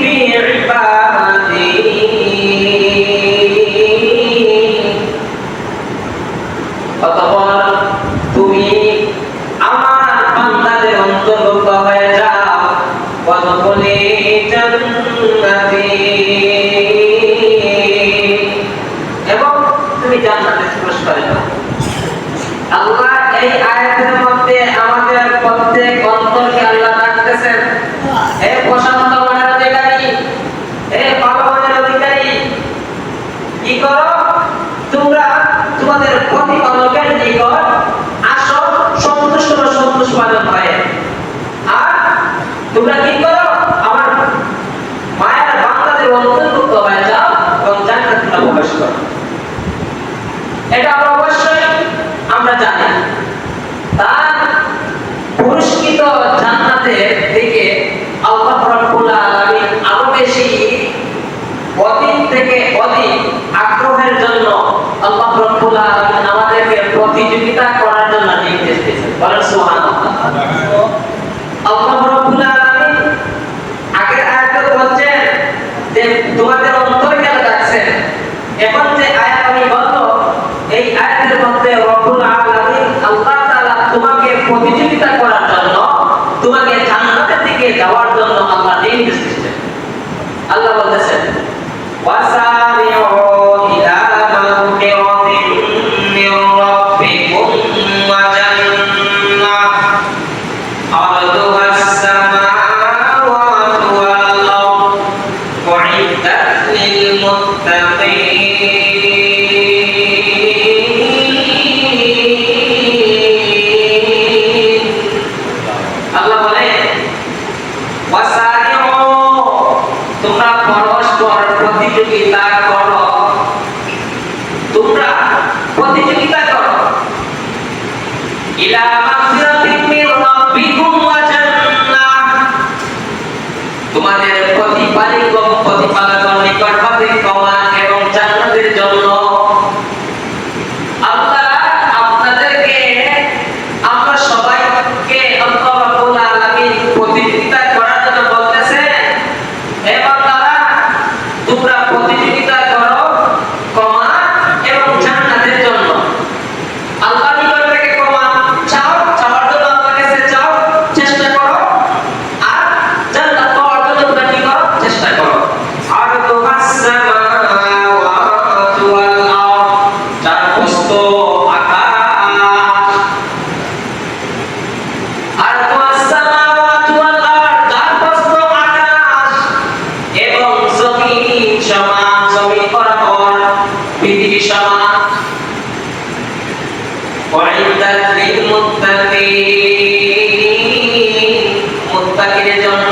في عبادي অতঃপর তুমি আমার বান্দাদের অন্তর্ভুক্ত হয়ে যাও ওয়াদখুলি জান্নাতি এবং তুমি জান্নাতে প্রবেশ করে যাও। আল্লাহ এই আয়াতের মধ্যে আমাদের প্রত্যেক অন্তরকে আল্লাহ ডাকতেছেন, হে প্রশান্ত মনের অধিকারী, হে ভালো মনের অধিকারী, কি করো? তোমরা তোমাদের প্রতিপালকের নিকট আসো সন্তুষ্ট পালন হয়। আর তোমরা কি করো? আমার মায়ের বান্দাদের অন্তর্ভুক্ত হয়ে যাও এবং জান্নাতে প্রবেশ করো। এটা অবশ্যই আমরা জানি। তার পুরস্কৃত জান্নাতের দিকে আল্লাহ রাব্বুল আলামিন আরো বেশি অধিক থেকে অধিক আগ্রহের জন্য আল্লাহ রাব্বুল আলামিন আমাদেরকে প্রতিযোগিতা করার জন্য নির্দেশ দিয়েছেন। বলেন সুবহানাল্লাহ। আল্লাহ রাব্বুল আলামিন আগের আয়াতে বলছেন যে তোমাদের অন্তরকে ডাকছেন। এখন যে আয়াত আমি বলবো, এই আয়াতের মধ্যে রব্বুল আলামিন আল্লাহ তাআলা তোমাকে প্রতিযোগিতা করার জন্য, তোমাকে জান্নাতের দিকে যাওয়ার জন্য আল্লাহ নির্দেশ দিয়েছেন। আল্লাহ বলতেছেন ওয়াসারিউ ইলা মাগফিরাতিন মির রাব্বিকুম ওয়া জান্নাহ আরদুহাস সামাওয়াতু ওয়াল আরদ উইদ্দাত লিল মুত্তাকিন। আল্লাহ বলে ওয়াসারিউ, তোমরা পরস্পর প্রতিযোগিতা করো, তোমরা প্রতিযোগিতা করো ইলা মাগফিরাতিন মির রাব্বিকুম ওয়া জান্নাহ, তোমাদের প্রতিপালকের নিকট হতে ক্ষমা এবং জান্নাতের জন্য। আল্লাহ আপনাদেরকে, আমরা সবাইকে আল্লাহ রাব্বুল আলামিন প্রতিযোগিতা করার জন্য বলতেছেন, হে বান্দারা তোমরা প্রতিযোগিতা করো ক্ষমা এবং জান্নাতের জন্য। আল্লাহ নিকট থেকে ক্ষমা চাও, চাওয়ার জন্য আল্লাহর কাছে চাও, চেষ্টা করো। আর জান্নাত পাওয়ার জন্য তোমরা কি করো? চেষ্টা করো। আরদুহাস সামাওয়াতু ওয়াল আরদ, যার প্রস্থ আকাশ। আরদুহাস সামাওয়াতু ওয়াল আরদ, যার প্রস্থ আকাশ এবং জমিন সমান, জমিন বরাবর পৃথিবী সমান। উইদ্দাত লিল মুত্তাকিন, মুত্তাকিনের জন্য